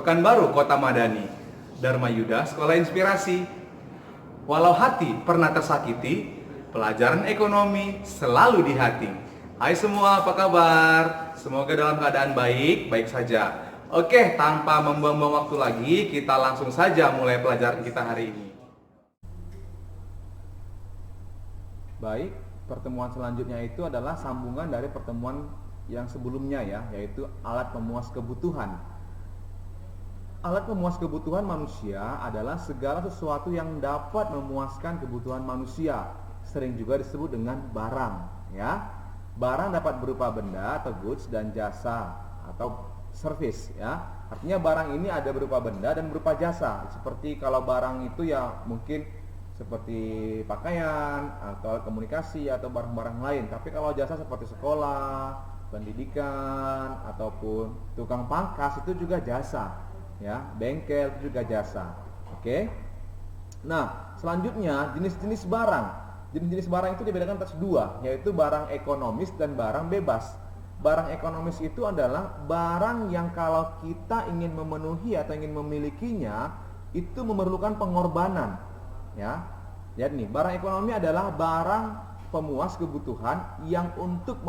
Pekanbaru, Kota Madani. Dharma Yuda, Sekolah Inspirasi. Walau hati pernah tersakiti, pelajaran ekonomi selalu di hati. Hai semua, apa kabar? Semoga dalam keadaan baik saja. Oke, tanpa membuang-buang waktu lagi, kita langsung saja mulai pelajaran kita hari ini. Baik, pertemuan selanjutnya itu adalah sambungan dari pertemuan yang sebelumnya ya, yaitu alat pemuas kebutuhan. Alat pemuas kebutuhan manusia adalah segala sesuatu yang dapat memuaskan kebutuhan manusia. Sering juga disebut dengan barang, ya. Barang dapat berupa benda atau goods dan jasa atau service, ya. Artinya barang ini ada berupa benda dan berupa jasa. Seperti kalau barang itu ya mungkin seperti pakaian atau komunikasi atau barang-barang lain. Tapi kalau jasa seperti sekolah, pendidikan ataupun tukang pangkas itu juga jasa. Ya, bengkel itu juga jasa. Oke. Nah, selanjutnya jenis-jenis barang. Jenis-jenis barang itu dibedakan atas dua, yaitu barang ekonomis dan barang bebas. Barang ekonomis itu adalah barang yang kalau kita ingin memenuhi atau ingin memilikinya itu memerlukan pengorbanan. Ya. Jadi nih, barang ekonomi adalah barang pemuas kebutuhan yang untuk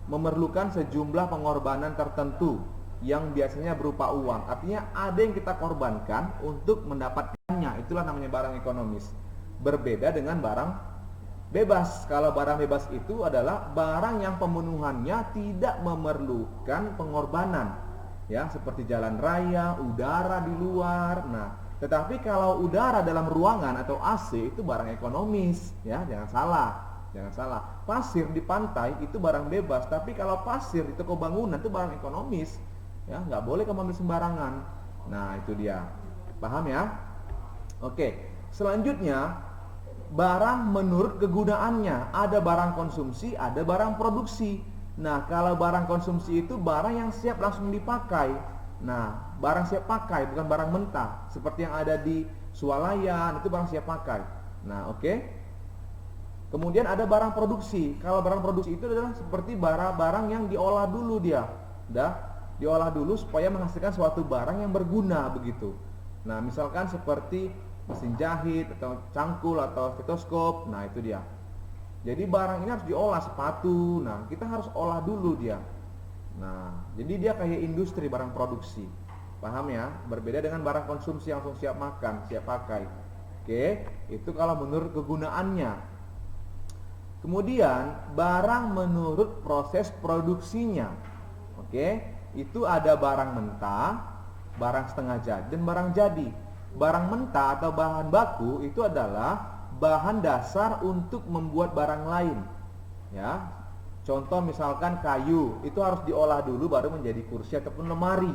memerlukan sejumlah pengorbanan tertentu yang biasanya berupa uang. Artinya ada yang kita korbankan untuk mendapatkannya. Itulah namanya barang ekonomis. Berbeda dengan barang bebas. Kalau barang bebas itu adalah barang yang pemenuhannya tidak memerlukan pengorbanan. Ya, seperti jalan raya, udara di luar. Nah, tetapi kalau udara dalam ruangan atau AC itu barang ekonomis, ya, jangan salah. Pasir di pantai itu barang bebas, tapi kalau pasir di toko bangunan itu barang ekonomis. Ya, nggak boleh kamu ambil sembarangan. Nah, itu dia. Paham ya? Oke. Selanjutnya, barang menurut kegunaannya. Ada barang konsumsi, ada barang produksi. Nah, kalau barang konsumsi itu barang yang siap langsung dipakai. Nah, barang siap pakai, bukan barang mentah. Seperti yang ada di swalayan, itu barang siap pakai. Nah, oke. Kemudian ada barang produksi. Kalau barang produksi itu adalah seperti barang-barang yang diolah dulu dia. Diolah dulu supaya menghasilkan suatu barang yang berguna begitu. Nah, misalkan seperti mesin jahit atau cangkul atau stetoskop. Nah, itu dia. Jadi barang ini harus diolah, sepatu. Nah, kita harus olah dulu dia. Nah, jadi dia kayak industri barang produksi. Paham ya? Berbeda dengan barang konsumsi yang langsung siap makan, siap pakai. Oke, itu kalau menurut kegunaannya. Kemudian barang menurut proses produksinya. Oke. Itu ada barang mentah, barang setengah jadi, dan barang jadi. Barang mentah atau bahan baku itu adalah bahan dasar untuk membuat barang lain. Ya. Contoh misalkan kayu, itu harus diolah dulu baru menjadi kursi ataupun lemari.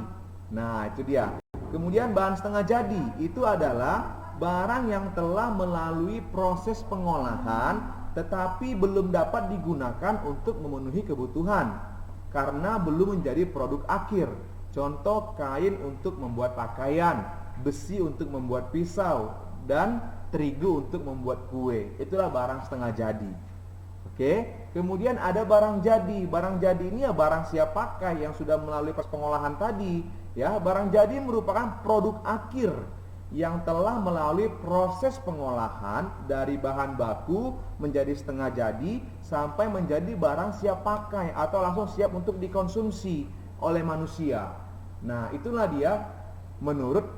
Nah, itu dia. Kemudian bahan setengah jadi, itu adalah barang yang telah melalui proses pengolahan tetapi belum dapat digunakan untuk memenuhi kebutuhan karena belum menjadi produk akhir. Contoh kain untuk membuat pakaian, besi untuk membuat pisau, dan terigu untuk membuat kue. Itulah barang setengah jadi. Oke. Kemudian ada barang jadi. Barang jadi ini ya barang siap pakai yang sudah melalui proses pengolahan tadi. Ya, barang jadi merupakan produk akhir yang telah melalui proses pengolahan dari bahan baku menjadi setengah jadi sampai menjadi barang siap pakai atau langsung siap untuk dikonsumsi oleh manusia. Nah, itulah dia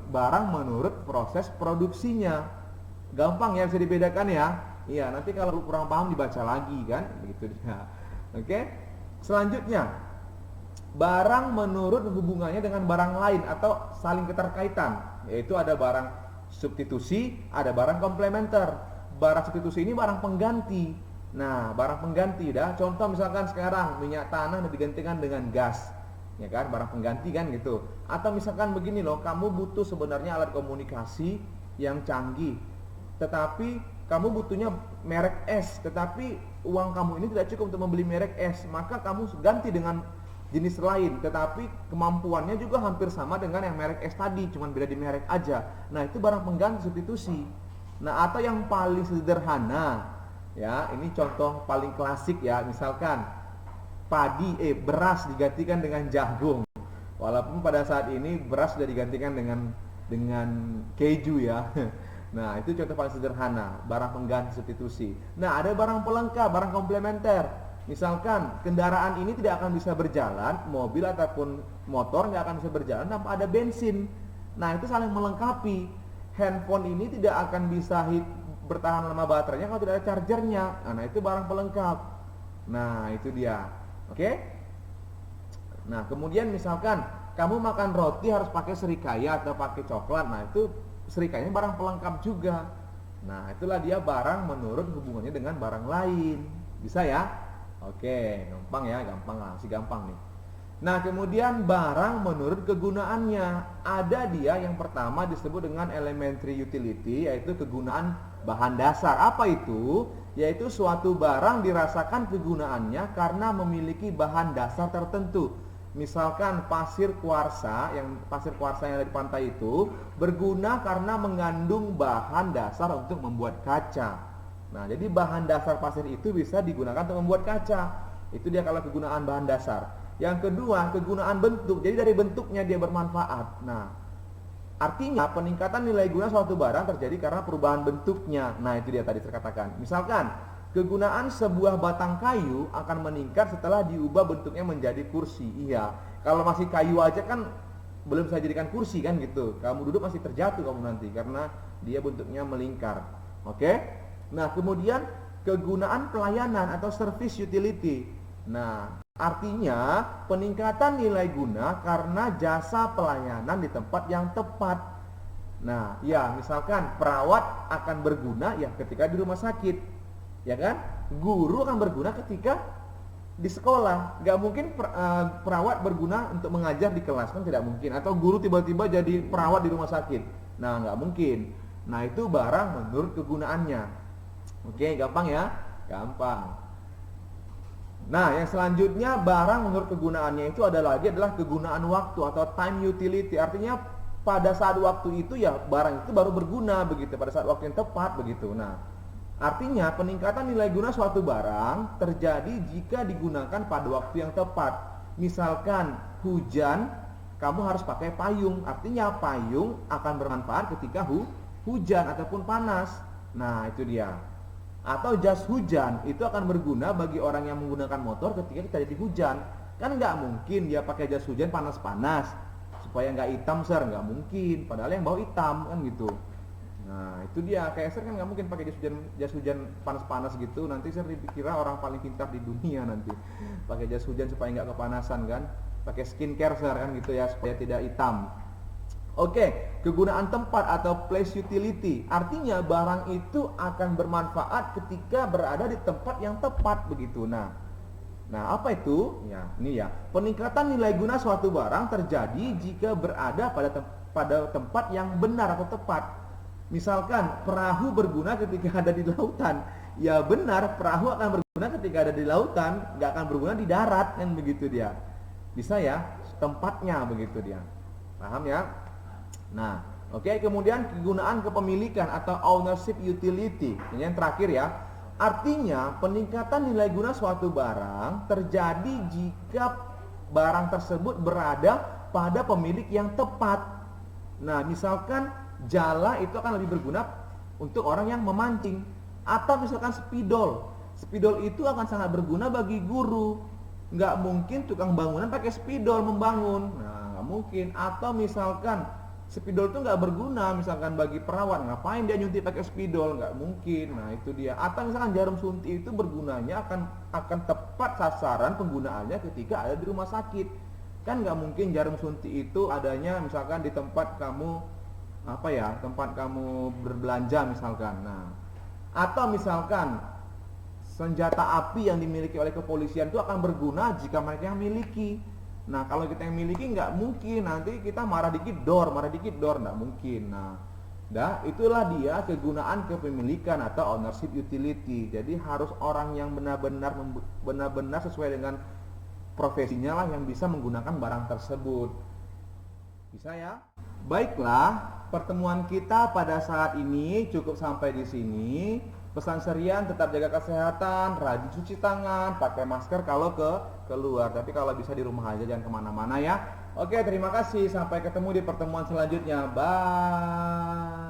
barang menurut proses produksinya. Gampang ya, bisa dibedakan ya. Iya, nanti kalau kurang paham dibaca lagi kan, begitu dia. Oke. Selanjutnya, barang menurut hubungannya dengan barang lain atau saling keterkaitan. Yaitu ada barang substitusi, ada barang komplementer. Barang substitusi ini barang pengganti. Nah, barang pengganti dah. Contoh misalkan sekarang minyak tanah digantikan dengan gas. Ya kan, barang pengganti kan gitu. Atau misalkan begini loh, kamu butuh sebenarnya alat komunikasi yang canggih. Tetapi kamu butuhnya merek S, tetapi uang kamu ini tidak cukup untuk membeli merek S, maka kamu ganti dengan jenis lain, tetapi kemampuannya juga hampir sama dengan yang merek S tadi, cuman beda di merek aja. Nah, itu barang pengganti substitusi. Nah, atau yang paling sederhana, ya, ini contoh paling klasik ya, misalkan beras digantikan dengan jagung. Walaupun pada saat ini beras sudah digantikan dengan keju ya. Nah, itu contoh paling sederhana, barang pengganti substitusi. Nah, ada barang pelengkap, barang komplementer. Misalkan kendaraan ini tidak akan bisa berjalan, mobil ataupun motor nggak akan bisa berjalan tanpa ada bensin. Nah, itu saling melengkapi. Handphone ini tidak akan bisa bertahan lama baterainya kalau tidak ada chargernya. Nah, itu barang pelengkap. Nah, itu dia. Oke? Nah, kemudian misalkan kamu makan roti harus pakai serikaya atau pakai coklat. Nah, itu serikaya barang pelengkap juga. Nah, itulah dia barang menurut hubungannya dengan barang lain. Bisa ya? Oke, gampang ya, gampang lah, masih gampang nih. Nah, kemudian barang menurut kegunaannya. Ada dia yang pertama disebut dengan elementary utility, yaitu kegunaan bahan dasar. Apa itu? Yaitu suatu barang dirasakan kegunaannya karena memiliki bahan dasar tertentu. Misalkan pasir kuarsa yang ada di pantai itu berguna karena mengandung bahan dasar untuk membuat kaca. Nah, jadi bahan dasar pasir itu bisa digunakan untuk membuat kaca. Itu dia kalau kegunaan bahan dasar. Yang kedua, kegunaan bentuk. Jadi dari bentuknya dia bermanfaat. Nah, artinya peningkatan nilai guna suatu barang terjadi karena perubahan bentuknya. Nah, itu dia tadi saya katakan. Misalkan kegunaan sebuah batang kayu akan meningkat setelah diubah bentuknya menjadi kursi. Iya, kalau masih kayu aja kan belum bisa jadikan kursi kan gitu. Kamu duduk masih terjatuh kamu nanti karena dia bentuknya melingkar. Oke? Nah, kemudian kegunaan pelayanan atau service utility. Nah, artinya peningkatan nilai guna karena jasa pelayanan di tempat yang tepat. Nah, ya misalkan perawat akan berguna ya ketika di rumah sakit. Ya kan? Guru akan berguna ketika di sekolah. Gak mungkin perawat berguna untuk mengajar di kelas, kan tidak mungkin. Atau guru tiba-tiba jadi perawat di rumah sakit. Nah, gak mungkin. Nah, itu barang menurut kegunaannya. Oke, gampang ya? Gampang. Nah, yang selanjutnya barang menurut kegunaannya itu adalah kegunaan waktu atau time utility. Artinya pada saat waktu itu ya barang itu baru berguna begitu, pada saat waktu yang tepat begitu. Nah, artinya peningkatan nilai guna suatu barang terjadi jika digunakan pada waktu yang tepat. Misalkan hujan, kamu harus pakai payung. Artinya payung akan bermanfaat ketika hujan ataupun panas. Nah, itu dia. Atau jas hujan itu akan berguna bagi orang yang menggunakan motor ketika terjadi hujan. Kan nggak mungkin dia pakai jas hujan panas-panas supaya nggak hitam, nggak mungkin. Padahal yang bawa hitam kan gitu. Nah, itu dia. Kayak kan nggak mungkin pakai jas hujan panas-panas gitu. Nanti dikira orang paling pintar di dunia nanti. Pakai jas hujan supaya nggak kepanasan kan. Pakai skincare kan gitu ya supaya tidak hitam. Oke, kegunaan tempat atau place utility. Artinya barang itu akan bermanfaat ketika berada di tempat yang tepat begitu. Nah, apa itu? Ya, ini ya. Peningkatan nilai guna suatu barang terjadi jika berada pada tempat yang benar atau tepat. Misalkan perahu berguna ketika ada di lautan. Ya benar, perahu akan berguna ketika ada di lautan, nggak akan berguna di darat kan begitu dia. Bisa ya, tempatnya begitu dia. Paham ya? Nah, oke, kemudian kegunaan kepemilikan atau ownership utility. Ini yang terakhir ya. Artinya peningkatan nilai guna suatu barang terjadi jika barang tersebut berada pada pemilik yang tepat. Nah, misalkan jala itu akan lebih berguna untuk orang yang memancing. Atau misalkan spidol. Spidol itu akan sangat berguna bagi guru. Nggak mungkin tukang bangunan pakai spidol membangun. Nah, nggak mungkin. Atau misalkan spidol itu nggak berguna misalkan bagi perawat, ngapain dia nyuntik pakai spidol, nggak mungkin. Nah, itu dia. Atau misalkan jarum suntik itu bergunanya akan tepat sasaran penggunaannya ketika ada di rumah sakit. Kan nggak mungkin jarum suntik itu adanya misalkan di tempat kamu tempat kamu berbelanja misalkan. Nah, atau misalkan senjata api yang dimiliki oleh kepolisian itu akan berguna jika mereka yang miliki. Nah, kalau kita yang miliki nggak mungkin, nanti kita marah dikit dor, nggak mungkin. Nah, itulah dia kegunaan kepemilikan atau ownership utility. Jadi harus orang yang benar-benar sesuai dengan profesinya lah yang bisa menggunakan barang tersebut. Bisa ya? Baiklah, pertemuan kita pada saat ini cukup sampai di sini. Pesan serian, tetap jaga kesehatan, rajin cuci tangan, pakai masker kalau keluar. Tapi kalau bisa di rumah aja, jangan kemana-mana ya. Oke, terima kasih. Sampai ketemu di pertemuan selanjutnya. Bye.